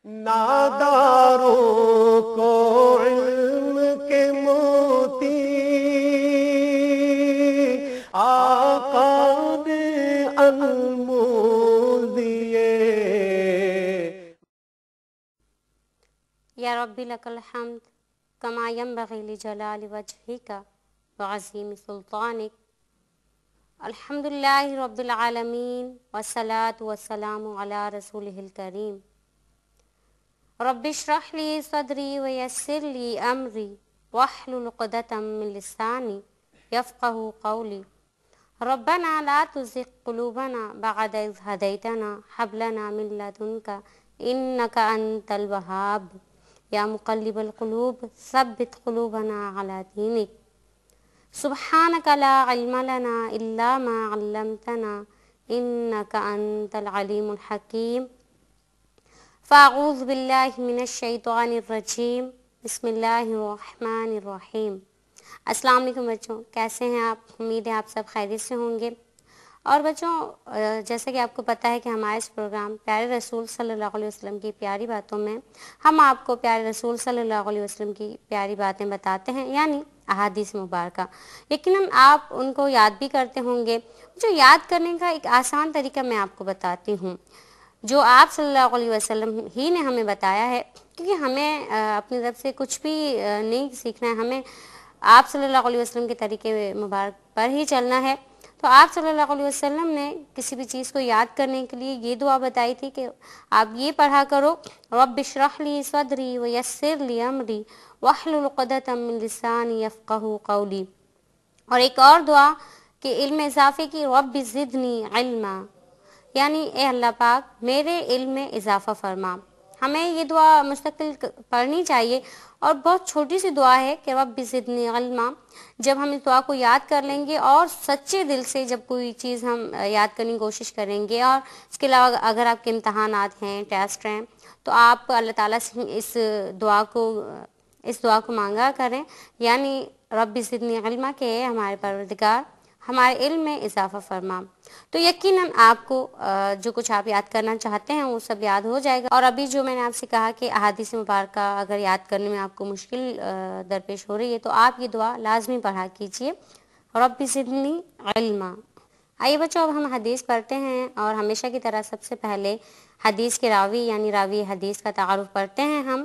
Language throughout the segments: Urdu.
ناداروں کو علم کے موتی آقا نے انمول دیے۔ یا ربی لک الحمد کما ینبغی لجلال وجہک وعظیم سلطانک۔ الحمدللہ رب العالمین والصلاة والسلام علی رسولہ الکریم۔ رب اشرح لی صدری ویسر لی امری واحلل عقدۃ من لسانی یفقہوا قولی۔ ربنا لا تزغ قلوبنا بعد اذ ہدیتنا ہب لنا من لدنک انک انت الوہاب۔ یا مقلب القلوب ثبت قلوبنا علی دینک۔ سبحانک لا علم لنا الا ما علمتنا انک انت العلیم الحکیم۔ فاعوذ باللہ من الشیطان الرجیم، بسم اللہ الرحمن الرحیم۔ السلام علیکم بچوں، کیسے ہیں آپ؟ امید ہے آپ سب خیریت سے ہوں گے۔ اور بچوں، جیسا کہ آپ کو پتہ ہے کہ ہمارا اس پروگرام پیارے رسول صلی اللہ علیہ وسلم کی پیاری باتوں میں ہم آپ کو پیارے رسول صلی اللہ علیہ وسلم کی پیاری باتیں بتاتے ہیں، یعنی احادیث مبارکہ۔ یقیناً آپ ان کو یاد بھی کرتے ہوں گے۔ جو یاد کرنے کا ایک آسان طریقہ میں آپ کو بتاتی ہوں، جو آپ صلی اللہ علیہ وسلم ہی نے ہمیں بتایا ہے، کیونکہ ہمیں اپنی طرف سے کچھ بھی نہیں سیکھنا ہے، ہمیں آپ صلی اللہ علیہ وسلم کے طریقے مبارک پر ہی چلنا ہے۔ تو آپ صلی اللہ علیہ وسلم نے کسی بھی چیز کو یاد کرنے کے لیے یہ دعا بتائی تھی کہ آپ یہ پڑھا کرو، رب اشرح لی صدری ویسر لی امری واحلل عقدۃ من لسانی یفقہوا قولی۔ اور ایک اور دعا کہ علم اضافے کی، رب زدنی علما، یعنی اے اللہ پاک میرے علم میں اضافہ فرما۔ ہمیں یہ دعا مستقل پڑھنی چاہیے، اور بہت چھوٹی سی دعا ہے کہ رب زدنی علما۔ جب ہم اس دعا کو یاد کر لیں گے اور سچے دل سے جب کوئی چیز ہم یاد کرنے کی کوشش کریں گے، اور اس کے علاوہ اگر آپ کے امتحانات ہیں، ٹیسٹ ہیں، تو آپ اللہ تعالیٰ سے اس دعا کو مانگا کریں، یعنی رب زدنی علما، کہ اے ہمارے پروردگار ہمارے علم میں اضافہ فرما۔ تو یقیناً آپ کو جو کچھ آپ یاد کرنا چاہتے ہیں وہ سب یاد ہو جائے گا۔ اور ابھی جو میں نے آپ سے کہا کہ احادیث مبارکہ اگر یاد کرنے میں آپ کو مشکل درپیش ہو رہی ہے، تو آپ یہ دعا لازمی پڑھا کیجئے، رب زدنی علما۔ آئیے بچوں، اب ہم حدیث پڑھتے ہیں، اور ہمیشہ کی طرح سب سے پہلے حدیث کے راوی یعنی راوی حدیث کا تعارف پڑھتے ہیں ہم۔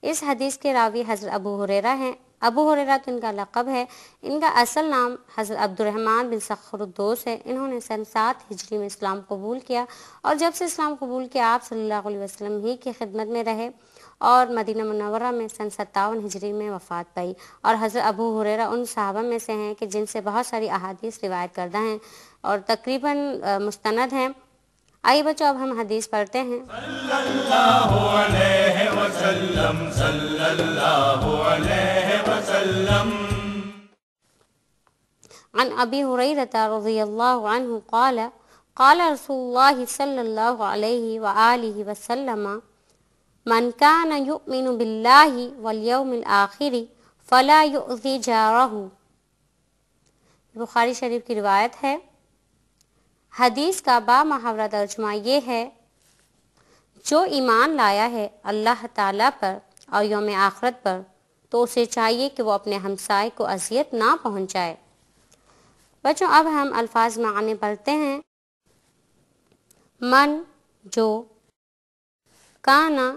اس حدیث کے راوی حضرت ابو ہریرہ ہیں۔ ابو ہریرہ تو ان کا لقب ہے، ان کا اصل نام حضرت عبد الرحمن بن صخر الدوس ہے۔ انہوں نے سن 7 ہجری میں اسلام قبول کیا، اور جب سے اسلام قبول کیا آپ صلی اللہ علیہ وسلم ہی کی خدمت میں رہے، اور مدینہ منورہ میں سن 57 ہجری میں وفات پائی۔ اور حضرت ابو ہریرہ ان صحابہ میں سے ہیں کہ جن سے بہت ساری احادیث روایت کردہ ہیں اور تقریباً مستند ہیں۔ آئیے بچوں، اب ہم حدیث پڑھتے ہیں۔ صلی اللہ علیہ وسلم، صلی اللہ علیہ وسلم۔ عن ابی ہریرہ رضی اللہ عنہ قال قال رسول اللہ صلی اللہ علیہ وآلہ وسلم من کان یؤمن باللہ والیوم الآخر فلا یؤذی جارہ۔ بخاری شریف کی روایت ہے۔ حدیث کا بامحاورہ ترجمہ یہ ہے، جو ایمان لایا ہے اللہ تعالیٰ پر اور یوم آخرت پر، تو اسے چاہیے کہ وہ اپنے ہمسائے کو اذیت نہ پہنچائے۔ بچوں، اب ہم الفاظ معنی پڑھتے ہیں۔ من، جو، کانا،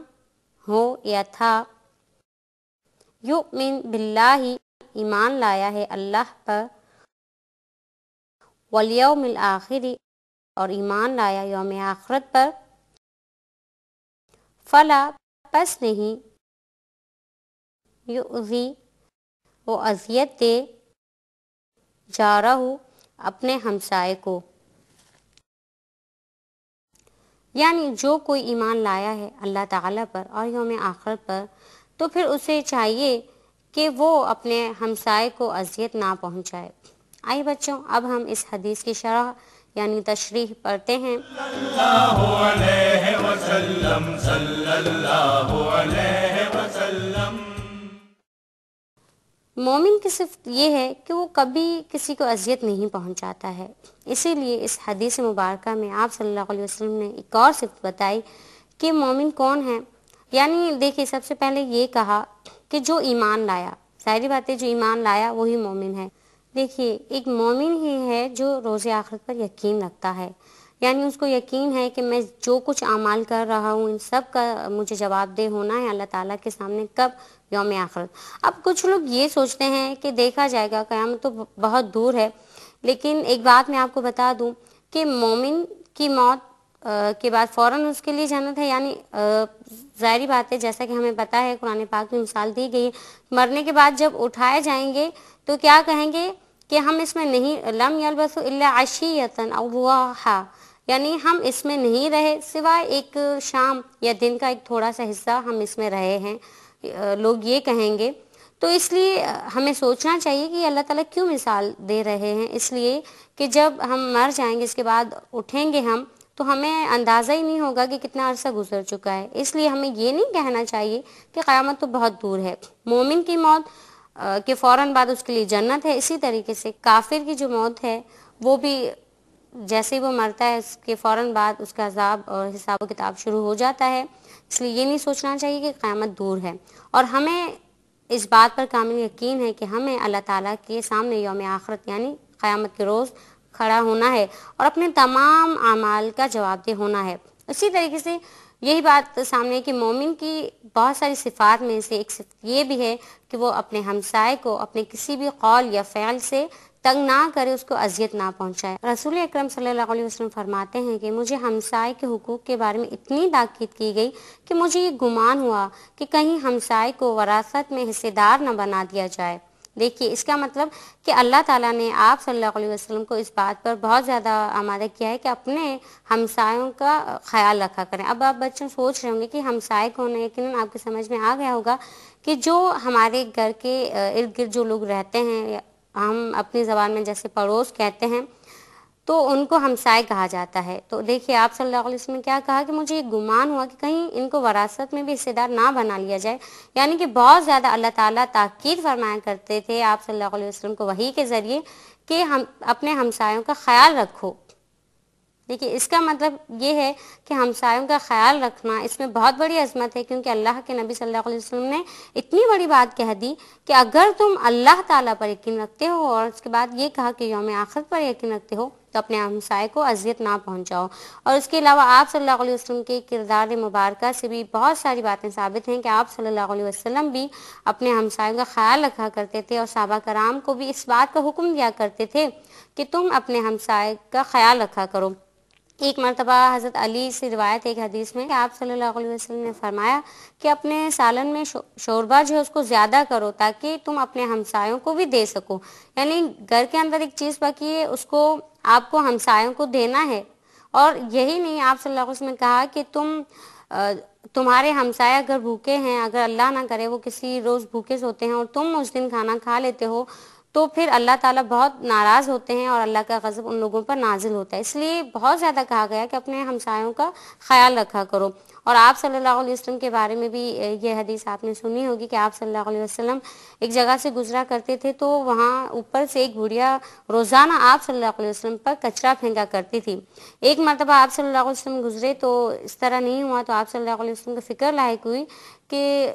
ہو یا تھا، یؤمن باللہ، ایمان لایا ہے اللہ پر، والیوم الآخر، اور ایمان لایا یوم آخرت پر، فلا، پس نہیں، یؤذی، وہ اذیت دے، جارہ، اپنے ہمسائے کو، یعنی جو کوئی ایمان لایا ہے اللہ تعالیٰ پر اور یوم آخرت پر، تو پھر اسے چاہیے کہ وہ اپنے ہمسائے کو اذیت نہ پہنچائے۔ آئیے بچوں، اب ہم اس حدیث کی شرح یعنی تشریح پڑھتے ہیں۔ صلی اللہ علیہ وسلم، صلی اللہ علیہ وسلم۔ مومن کی صفت یہ ہے کہ وہ کبھی کسی کو اذیت نہیں پہنچاتا ہے۔ اسی لیے اس حدیث مبارکہ میں آپ صلی اللہ علیہ وسلم نے ایک اور صفت بتائی کہ مومن کون ہے، یعنی دیکھیے سب سے پہلے یہ کہا کہ جو ایمان لایا، ظاہری بات ہے جو ایمان لایا وہی مومن ہے۔ دیکھیے ایک مومن ہی ہے جو روز آخرت پر یقین رکھتا ہے، یعنی اس کو یقین ہے کہ میں جو کچھ اعمال کر رہا ہوں ان سب کا مجھے جواب دہ ہونا ہے اللہ تعالیٰ کے سامنے، کب؟ یوم آخرت۔ اب کچھ لوگ یہ سوچتے ہیں کہ دیکھا جائے گا، قیامت تو بہت دور ہے، لیکن ایک بات میں آپ کو بتا دوں کہ مومن کی موت کے بعد فوراً اس کے لیے جنت ہے، یعنی ظاہری بات ہے جیسا کہ ہمیں پتہ ہے قرآن پاک میں مثال دی گئی، مرنے کے بعد جب اٹھائے جائیں گے تو کیا کہیں گے کہ ہم اس میں نہیں، لم یلبثوا الا عشیۃ او ضحاھا، یعنی ہم اس میں نہیں رہے سوائے ایک شام یا دن کا ایک تھوڑا سا حصہ ہم اس میں رہے ہیں، لوگ یہ کہیں گے۔ تو اس لیے ہمیں سوچنا چاہیے کہ اللہ تعالیٰ کیوں مثال دے رہے ہیں، اس لیے کہ جب ہم مر جائیں گے اس کے بعد اٹھیں گے ہم تو ہمیں اندازہ ہی نہیں ہوگا کہ کتنا عرصہ گزر چکا ہے، اس لیے ہمیں یہ نہیں کہنا چاہیے کہ قیامت تو بہت دور ہے۔ مومن کی موت کے فوراً بعد اس کے لیے جنت ہے، اسی طریقے سے کافر کی جو موت ہے وہ بھی جیسے ہی وہ مرتا ہے اس کے فوراً بعد اس کا عذاب اور حساب و کتاب شروع ہو جاتا ہے، اس لیے یہ نہیں سوچنا چاہیے کہ قیامت دور ہے، اور ہمیں اس بات پر کامل یقین ہے کہ ہمیں اللہ تعالیٰ کے سامنے یوم آخرت یعنی قیامت کے روز کھڑا ہونا ہے اور اپنے تمام اعمال کا جواب دہ ہونا ہے۔ اسی طریقے سے یہی بات سامنے کہ مومن کی بہت ساری صفات میں سے ایک صفت یہ بھی ہے کہ وہ اپنے ہمسائے کو اپنے کسی بھی قول یا فعل سے تنگ نہ کرے، اس کو اذیت نہ پہنچائے۔ رسول اکرم صلی اللہ علیہ وسلم فرماتے ہیں کہ مجھے ہمسائے کے حقوق کے بارے میں اتنی تاکید کی گئی کہ مجھے یہ گمان ہوا کہ کہیں ہمسائے کو وراثت میں حصے دار نہ بنا دیا جائے۔ دیکھیے اس کا مطلب کہ اللہ تعالیٰ نے آپ صلی اللہ علیہ وسلم کو اس بات پر بہت زیادہ آمادہ کیا ہے کہ اپنے ہمسایوں کا خیال رکھا کریں۔ اب آپ بچوں سوچ رہے ہوں گے کہ ہمسائے کون ہے، یقیناً آپ کی سمجھ میں آ گیا ہوگا کہ جو ہمارے گھر کے ارد گرد جو لوگ رہتے ہیں، ہم اپنی زبان میں جیسے پڑوس کہتے ہیں، تو ان کو ہمسائے کہا جاتا ہے۔ تو دیکھیے آپ صلی اللہ علیہ وسلم نے کیا کہا کہ مجھے یہ گمان ہوا کہ کہیں ان کو وراثت میں بھی حصے دار نہ بنا لیا جائے، یعنی کہ بہت زیادہ اللہ تعالیٰ تاکید فرمایا کرتے تھے آپ صلی اللہ علیہ وسلم کو وحی کے ذریعے کہ ہم اپنے ہمسایوں کا خیال رکھو۔ دیکھیے اس کا مطلب یہ ہے کہ ہمسایوں کا خیال رکھنا اس میں بہت بڑی عظمت ہے، کیونکہ اللہ کے نبی صلی اللہ علیہ وسلم نے اتنی بڑی بات کہہ دی کہ اگر تم اللہ تعالیٰ پر یقین رکھتے ہو اور اس کے بعد یہ کہا کہ یوم آخرت پر یقین رکھتے ہو تو اپنے ہمسائے کو اذیت نہ پہنچاؤ۔ اور اس کے علاوہ آپ صلی اللہ علیہ وسلم کے کردار مبارکہ سے بھی بہت ساری باتیں ثابت ہیں کہ آپ صلی اللہ علیہ وسلم بھی اپنے ہمسایوں کا خیال رکھا کرتے تھے، اور صحابہ کرام کو بھی اس بات کا حکم دیا کرتے تھے کہ تم اپنے ہمسائے کا خیال رکھا کرو۔ ایک مرتبہ حضرت علی سے روایت ہے ایک حدیث میں کہ آپ صلی اللہ علیہ وسلم نے فرمایا کہ اپنے سالن میں شوربہ جو ہے اس کو زیادہ کرو تاکہ تم اپنے ہمسایوں کو بھی دے سکو، یعنی گھر کے اندر ایک چیز باقی ہے اس کو آپ کو ہمسایوں کو دینا ہے۔ اور یہی نہیں، آپ صلی اللہ علیہ وسلم نے کہا کہ تمہارے ہمسائے اگر بھوکے ہیں، اگر اللہ نہ کرے وہ کسی روز بھوکے سوتے ہیں اور تم اس دن کھانا کھا لیتے ہو تو پھر اللہ تعالیٰ بہت ناراض ہوتے ہیں اور اللہ کا غضب ان لوگوں پر نازل ہوتا ہے، اس لیے بہت زیادہ کہا گیا کہ اپنے ہمسایوں کا خیال رکھا کرو۔ اور آپ صلی اللہ علیہ وسلم کے بارے میں بھی یہ حدیث آپ نے سنی ہوگی کہ آپ صلی اللہ علیہ وسلم ایک جگہ سے گزرا کرتے تھے تو وہاں اوپر سے ایک بڑھیا روزانہ آپ صلی اللہ علیہ وسلم پر کچرا پھینکا کرتی تھی۔ ایک مرتبہ آپ صلی اللہ علیہ وسلم گزرے تو اس طرح نہیں ہوا تو آپ صلی اللہ علیہ وسلم کو فکر لاحق ہوئی کہ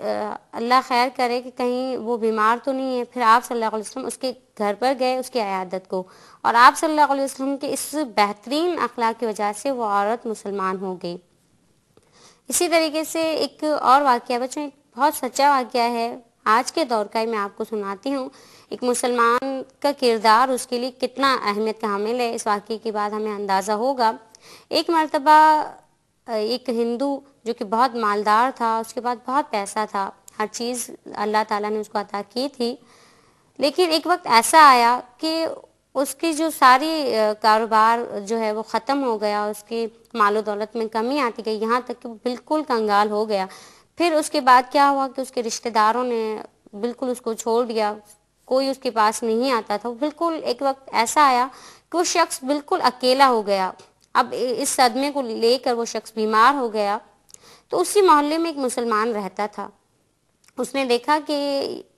اللہ خیر کرے کہ کہیں وہ بیمار تو نہیں ہے، پھر آپ صلی اللہ علیہ وسلم اس کے گھر پر گئے اس کی عیادت کو، اور آپ صلی اللہ علیہ وسلم کے اس بہترین اخلاق کی وجہ سے وہ عورت مسلمان ہو گئی۔ اسی طریقے سے ایک اور واقعہ بچوں، ایک بہت سچا واقعہ ہے آج کے دور کا ہی میں آپ کو سناتی ہوں۔ ایک مسلمان کا کردار اس کے لیے کتنا اہمیت کا حامل ہے، اس واقعے کے بعد ہمیں اندازہ ہوگا۔ ایک مرتبہ ایک ہندو جو کہ بہت مالدار تھا، اس کے بعد بہت پیسہ تھا، ہر چیز اللہ تعالیٰ نے اس کو عطا کی تھی، لیکن ایک وقت ایسا آیا کہ اس کی جو ساری کاروبار جو ہے وہ ختم ہو گیا، اس کی مال و دولت میں کمی آتی گئی، یہاں تک کہ وہ بالکل کنگال ہو گیا۔ پھر اس کے بعد کیا ہوا کہ اس کے رشتہ داروں نے بالکل اس کو چھوڑ دیا، کوئی اس کے پاس نہیں آتا تھا، بالکل ایک وقت ایسا آیا کہ وہ شخص بالکل اکیلا ہو گیا۔ اب اس صدمے کو لے کر وہ شخص بیمار ہو گیا، تو اسی محلے میں ایک مسلمان رہتا تھا، اس نے دیکھا کہ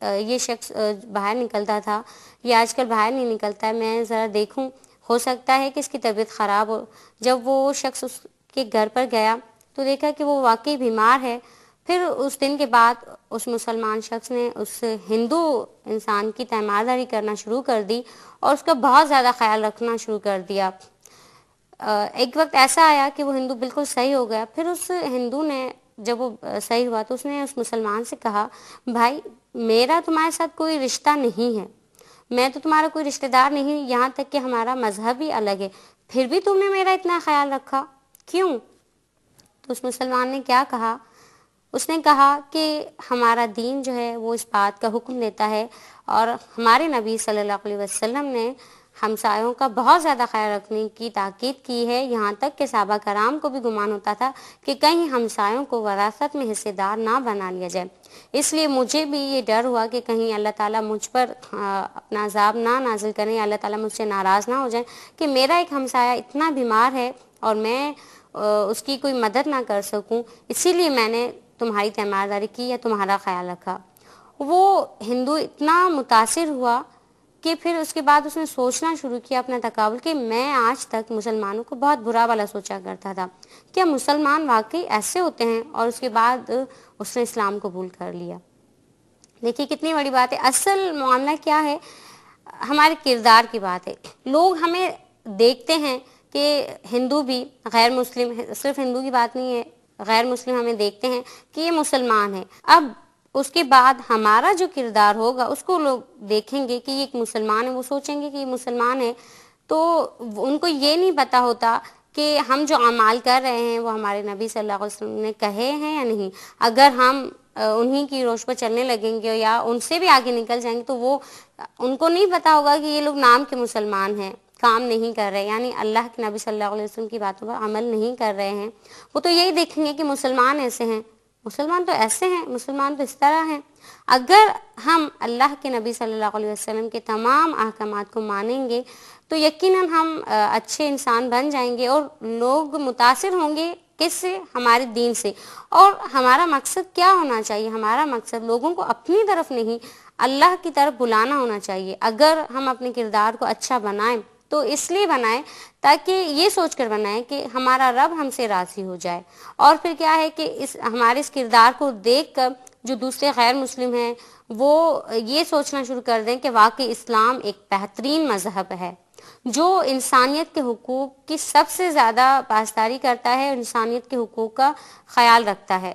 یہ شخص باہر نکلتا تھا، یہ آج کل باہر نہیں نکلتا ہے، میں ذرا دیکھوں ہو سکتا ہے کہ اس کی طبیعت خراب ہو۔ جب وہ شخص اس کے گھر پر گیا تو دیکھا کہ وہ واقعی بیمار ہے، پھر اس دن کے بعد اس مسلمان شخص نے اس ہندو انسان کی تیمارداری کرنا شروع کر دی اور اس کا بہت زیادہ خیال رکھنا شروع کر دیا۔ ایک وقت ایسا آیا کہ وہ ہندو بالکل صحیح ہو گیا۔ پھر اس ہندو نے جب وہ صحیح ہوا تو اس نے اس مسلمان سے کہا، بھائی میرا تمہارے ساتھ کوئی رشتہ نہیں ہے، میں تو تمہارا کوئی رشتہ دار نہیں، یہاں تک کہ ہمارا مذہب ہی الگ ہے، پھر بھی تم نے میرا اتنا خیال رکھا، کیوں؟ تو اس مسلمان نے کیا کہا؟ اس نے کہا کہ ہمارا دین جو ہے وہ اس بات کا حکم دیتا ہے، اور ہمارے نبی صلی اللہ علیہ وسلم نے ہمسایوں کا بہت زیادہ خیال رکھنے کی تاکید کی ہے، یہاں تک کہ صحابہ کرام کو بھی گمان ہوتا تھا کہ کہیں ہمسایوں کو وراثت میں حصے دار نہ بنا لیا جائے۔ اس لیے مجھے بھی یہ ڈر ہوا کہ کہیں اللہ تعالیٰ مجھ پر اپنا عذاب نہ نازل کریں، اللہ تعالیٰ مجھ سے ناراض نہ ہو جائیں کہ میرا ایک ہمسایہ اتنا بیمار ہے اور میں اس کی کوئی مدد نہ کر سکوں، اسی لیے میں نے تمہاری تیمارداری کی یا تمہارا خیال رکھا۔ وہ ہندو اتنا متاثر ہوا کہ پھر اس کے بعد اس نے سوچنا شروع کیا اپنا تقابل کہ میں آج تک مسلمانوں کو بہت برا والا سوچا کرتا تھا، کیا مسلمان واقعی ایسے ہوتے ہیں؟ اور اس کے بعد اس نے اسلام قبول کر لیا۔ دیکھیے کتنی بڑی بات ہے۔ اصل معاملہ کیا ہے؟ ہمارے کردار کی بات ہے۔ لوگ ہمیں دیکھتے ہیں کہ ہندو بھی، غیر مسلم، صرف ہندو کی بات نہیں ہے، غیر مسلم ہمیں دیکھتے ہیں کہ یہ مسلمان ہے، اب اس کے بعد ہمارا جو کردار ہوگا اس کو لوگ دیکھیں گے کہ یہ ایک مسلمان ہے، وہ سوچیں گے کہ یہ مسلمان ہے، تو ان کو یہ نہیں پتا ہوتا کہ ہم جو اعمال کر رہے ہیں وہ ہمارے نبی صلی اللہ علیہ وسلم نے کہے ہیں یا نہیں۔ اگر ہم انہی کی روش پر چلنے لگیں گے یا ان سے بھی آگے نکل جائیں گے تو وہ ان کو نہیں پتا ہوگا کہ یہ لوگ نام کے مسلمان ہیں، کام نہیں کر رہے، یعنی اللہ کے نبی صلی اللہ علیہ وسلم کی باتوں پر عمل نہیں کر رہے ہیں۔ وہ تو یہی دیکھیں گے کہ مسلمان ایسے ہیں، مسلمان تو ایسے ہیں، مسلمان تو اس طرح ہیں۔ اگر ہم اللہ کے نبی صلی اللہ علیہ وسلم کے تمام احکامات کو مانیں گے تو یقیناً ہم اچھے انسان بن جائیں گے، اور لوگ متاثر ہوں گے کس سے؟ ہمارے دین سے۔ اور ہمارا مقصد کیا ہونا چاہیے؟ ہمارا مقصد لوگوں کو اپنی طرف نہیں، اللہ کی طرف بلانا ہونا چاہیے۔ اگر ہم اپنے کردار کو اچھا بنائیں تو اس لیے بنائیں تاکہ یہ سوچ کر بنائیں کہ ہمارا رب ہم سے راضی ہو جائے، اور پھر کیا ہے کہ ہمارے اس کردار کو دیکھ کر جو دوسرے غیر مسلم ہیں وہ یہ سوچنا شروع کر دیں کہ واقعی اسلام ایک بہترین مذہب ہے جو انسانیت کے حقوق کی سب سے زیادہ پاسداری کرتا ہے، انسانیت کے حقوق کا خیال رکھتا ہے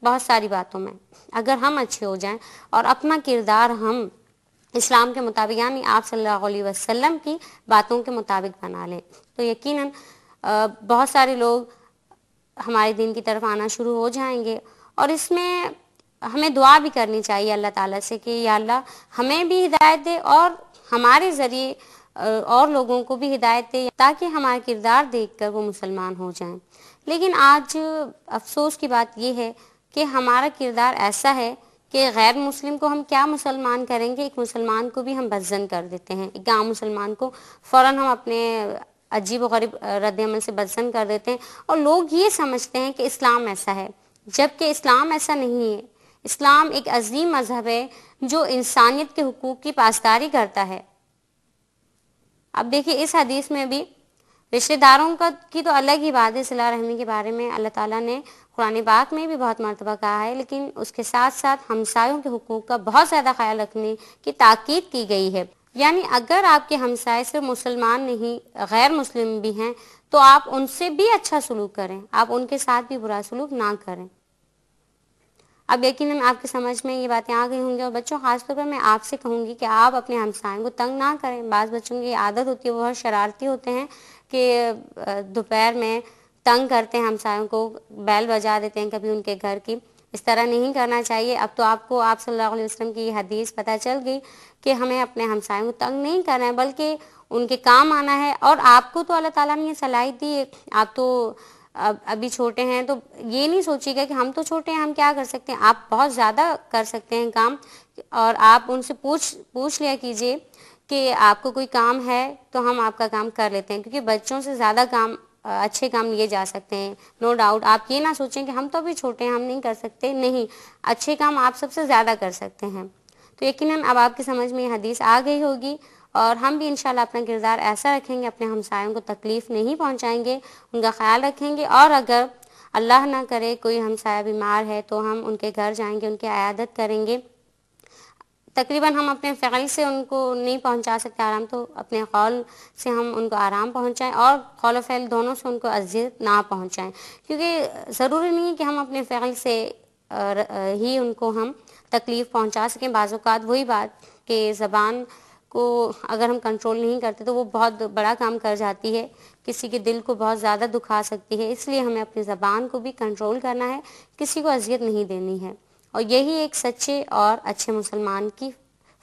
بہت ساری باتوں میں۔ اگر ہم اچھے ہو جائیں اور اپنا کردار ہم اسلام کے مطابق یعنی آپ صلی اللہ علیہ وسلم کی باتوں کے مطابق بنا لیں تو یقیناً بہت سارے لوگ ہمارے دین کی طرف آنا شروع ہو جائیں گے۔ اور اس میں ہمیں دعا بھی کرنی چاہیے اللہ تعالیٰ سے کہ یا اللہ ہمیں بھی ہدایت دے اور ہمارے ذریعے اور لوگوں کو بھی ہدایت دے تاکہ ہمارا کردار دیکھ کر وہ مسلمان ہو جائیں۔ لیکن آج افسوس کی بات یہ ہے کہ ہمارا کردار ایسا ہے کہ غیر مسلم کو ہم کیا مسلمان کریں گے، ایک مسلمان کو بھی ہم بدظن کر دیتے ہیں، ایک عام مسلمان کو فوراً ہم اپنے عجیب و غریب رد عمل سے بدظن کر دیتے ہیں، اور لوگ یہ سمجھتے ہیں کہ اسلام ایسا ہے، جبکہ اسلام ایسا نہیں ہے۔ اسلام ایک عظیم مذہب ہے جو انسانیت کے حقوق کی پاسداری کرتا ہے۔ اب دیکھیے اس حدیث میں بھی رشتہ داروں کی تو الگ ہی بات ہے، صلہ رحمی کے بارے میں اللہ تعالیٰ نے قرآن پاک میں بھی بہت مرتبہ کہا ہے، لیکن اس کے ساتھ ساتھ ہمسایوں کے حقوق کا بہت زیادہ خیال رکھنے کی تاکید کی گئی ہے۔ یعنی اگر آپ کے ہمسائے صرف مسلمان نہیں غیر مسلم بھی ہیں تو آپ ان سے بھی اچھا سلوک کریں، آپ ان کے ساتھ بھی برا سلوک نہ کریں۔ اب یقیناً آپ کی سمجھ میں یہ باتیں آ گئی ہوں گی، اور بچوں خاص طور پر میں آپ سے کہوں گی کہ آپ اپنے ہمسائوں کو تنگ نہ کریں۔ بعض بچوں کی عادت ہوتی ہے، وہ بہت شرارتی ہوتے ہیں کہ دوپہر میں تنگ کرتے ہیں ہمسایوں کو، بیل بجا دیتے ہیں کبھی ان کے گھر کی۔ اس طرح نہیں کرنا چاہیے۔ اب تو آپ کو آپ صلی اللہ علیہ وسلم کی یہ حدیث پتہ چل گئی کہ ہمیں اپنے ہمسایوں کو تنگ نہیں کرنا ہے بلکہ ان کے کام آنا ہے۔ اور آپ کو تو اللہ تعالیٰ نے یہ صلاحیت دی ہے، آپ تو ابھی چھوٹے ہیں، تو یہ نہیں سوچیے گا کہ ہم تو چھوٹے ہیں ہم کیا کر سکتے ہیں، آپ بہت زیادہ کر سکتے ہیں کام، اور آپ ان سے پوچھ لیا کیجئے کہ آپ کو کوئی کام ہے تو ہم آپ کا کام کر لیتے ہیں، کیونکہ بچوں سے زیادہ کام اچھے کام لیے جا سکتے ہیں، نو ڈاؤٹ۔ آپ یہ نہ سوچیں کہ ہم تو ابھی چھوٹے ہیں ہم نہیں کر سکتے، نہیں، اچھے کام آپ سب سے زیادہ کر سکتے ہیں۔ تو یقیناً اب آپ کی سمجھ میں یہ حدیث آ گئی ہوگی، اور ہم بھی انشاءاللہ اپنا کردار ایسا رکھیں گے، اپنے ہمسایوں کو تکلیف نہیں پہنچائیں گے، ان کا خیال رکھیں گے، اور اگر اللہ نہ کرے کوئی ہمسایہ بیمار ہے تو ہم ان کے گھر جائیں گے، ان کی عیادت کریں گے. تقریباً ہم اپنے فعل سے ان کو نہیں پہنچا سکتے آرام، تو اپنے قول سے ہم ان کو آرام پہنچائیں، اور قول و فعل دونوں سے ان کو اذیت نہ پہنچائیں، کیونکہ ضروری نہیں ہے کہ ہم اپنے فعل سے ہی ان کو ہم تکلیف پہنچا سکیں. بعض اوقات وہی بات کہ زبان کو اگر ہم کنٹرول نہیں کرتے تو وہ بہت بڑا کام کر جاتی ہے، کسی کے دل کو بہت زیادہ دکھا سکتی ہے. اس لیے ہمیں اپنی زبان کو بھی کنٹرول کرنا ہے، کسی کو اذیت نہیں دینی ہے، اور یہی ایک سچے اور اچھے مسلمان کی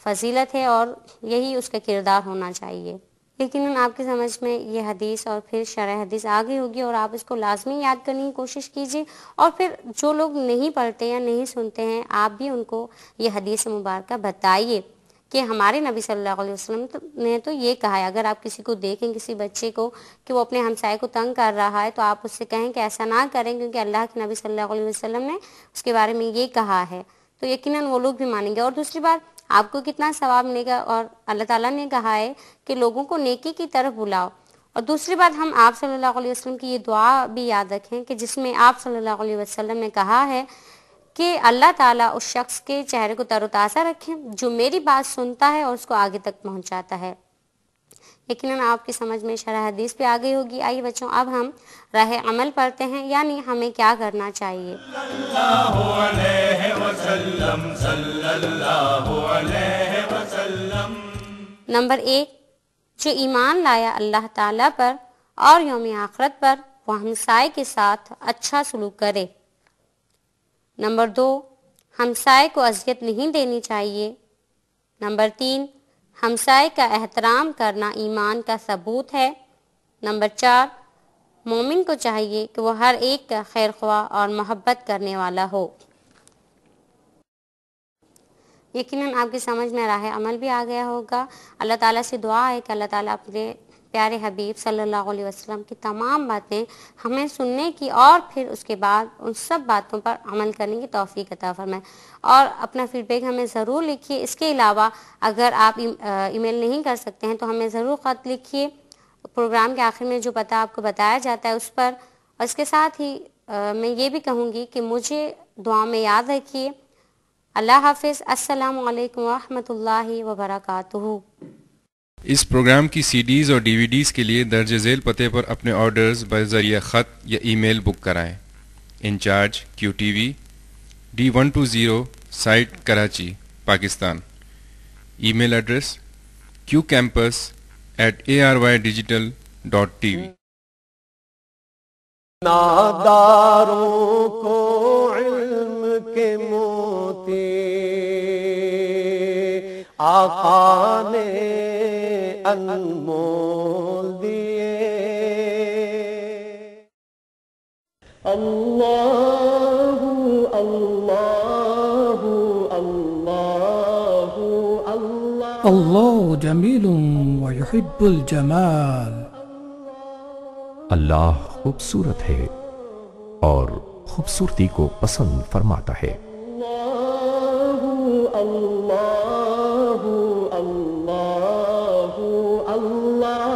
فضیلت ہے، اور یہی اس کا کردار ہونا چاہیے. یقیناً آپ کی سمجھ میں یہ حدیث اور پھر شرح حدیث آ گئی ہوگی، اور آپ اس کو لازمی یاد کرنے کی کوشش کیجیے. اور پھر جو لوگ نہیں پڑھتے یا نہیں سنتے ہیں، آپ بھی ان کو یہ حدیث مبارکہ بتائیے کہ ہمارے نبی صلی اللہ علیہ وسلم نے تو یہ کہا ہے. اگر آپ کسی کو دیکھیں، کسی بچے کو کہ وہ اپنے ہمسائے کو تنگ کر رہا ہے، تو آپ اس سے کہیں کہ ایسا نہ کریں، کیونکہ اللہ کے نبی صلی اللہ علیہ وسلم نے اس کے بارے میں یہ کہا ہے. تو یقیناً وہ لوگ بھی مانیں گے. اور دوسری بات، آپ کو کتنا ثواب ملے گا، اور اللہ تعالیٰ نے کہا ہے کہ لوگوں کو نیکی کی طرف بلاؤ. اور دوسری بات، ہم آپ صلی اللہ علیہ وسلم کی یہ دعا بھی یاد رکھیں کہ جس میں آپ صلی اللہ علیہ وسلم نے کہا ہے کہ اللہ تعالیٰ اس شخص کے چہرے کو تر و تازہ رکھے جو میری بات سنتا ہے اور اس کو آگے تک پہنچاتا ہے. یقیناً آپ کی سمجھ میں شرح حدیث پہ آ گئی ہوگی. آئیے بچوں، اب ہم راہ عمل پڑھتے ہیں، یعنی ہمیں کیا کرنا چاہیے. اللہ علیہ وسلم صلی اللہ علیہ وسلم. نمبر 1، جو ایمان لایا اللہ تعالیٰ پر اور یوم آخرت پر، وہ ہمسائے کے ساتھ اچھا سلوک کرے. نمبر 2، ہمسائے کو اذیت نہیں دینی چاہیے. نمبر 3، ہمسائے کا احترام کرنا ایمان کا ثبوت ہے. نمبر 4، مومن کو چاہیے کہ وہ ہر ایک کا خیر خواہ اور محبت کرنے والا ہو. یقیناً آپ کی سمجھ میں راہ عمل بھی آ گیا ہوگا. اللہ تعالیٰ سے دعا ہے کہ اللہ تعالیٰ اپنے پیارے حبیب صلی اللہ علیہ وسلم کی تمام باتیں ہمیں سننے کی اور پھر اس کے بعد ان سب باتوں پر عمل کرنے کی توفیق عطا فرمائے. اور اپنا فیڈ بیک ہمیں ضرور لکھیے. اس کے علاوہ اگر آپ ای میل نہیں کر سکتے ہیں تو ہمیں ضرور خط لکھیے. پروگرام کے آخر میں جو پتہ آپ کو بتایا جاتا ہے اس پر. اور اس کے ساتھ ہی میں یہ بھی کہوں گی کہ مجھے دعا میں یاد رکھیے. اللہ حافظ. السلام علیکم ورحمۃ اللہ وبرکاتہ. اس پروگرام کی سی ڈیز اور ڈی وی ڈیز کے لیے درج ذیل پتے پر اپنے آرڈرز بذریعہ خط یا ای میل بک کرائیں. Incharge QTV D120 site Karachi Pakistan. Email address qcampus@arydigital.tv. ناداروں کو علم کے موتی آقا نے انمول دیے. اللہ اللہ اللہ اللہ. اللہ جمیل ویحب الجمال. اللہ خوبصورت ہے اور خوبصورتی کو پسند فرماتا ہے. اللہ اللہ اللہ اللہ.